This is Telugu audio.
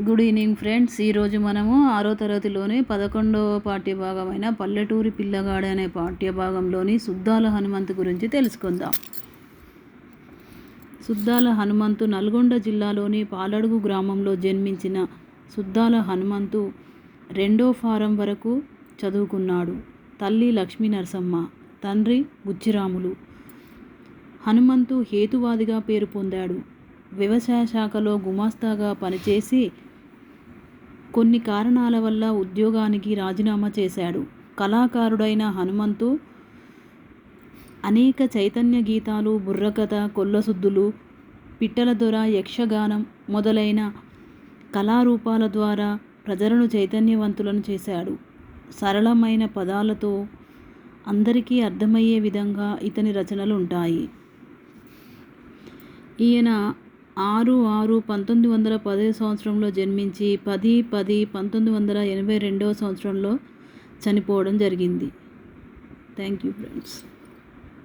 Good evening friends. ఈరోజు మనము 6వ తరగతిలోని 11వ పాఠ్యభాగమైన పల్లెటూరి పిల్లగాడు అనే పాఠ్యభాగంలోని సుద్దాల హనుమంతు గురించి తెలుసుకుందాం. సుద్దాల హనుమంతు నల్గొండ జిల్లాలోని పాలడుగు గ్రామంలో జన్మించిన సుద్దాల హనుమంతు 2వ ఫారం వరకు చదువుకున్నాడు. తల్లి లక్ష్మీ నరసమ్మ, తండ్రి బుచ్చిరాములు. హనుమంతు హేతువాదిగా పేరు పొందాడు. వ్యవసాయ శాఖలో గుమాస్తాగా పనిచేసి కొన్ని కారణాల వల్ల ఉద్యోగానికి రాజీనామా చేశాడు. కళాకారుడైన హనుమంతు అనేక చైతన్య గీతాలు, బుర్రకథ, కొల్లసుద్దులు, పిట్టల దొర, యక్షగానం మొదలైన కళారూపాల ద్వారా ప్రజలను చైతన్యవంతులను చేశాడు. సరళమైన పదాలతో అందరికీ అర్థమయ్యే విధంగా ఇతని రచనలు ఉంటాయి. ఈయన 6/6/1910 సంవత్సరంలో జన్మించి 10/10/1982 సంవత్సరంలో చనిపోవడం జరిగింది. Thank you friends.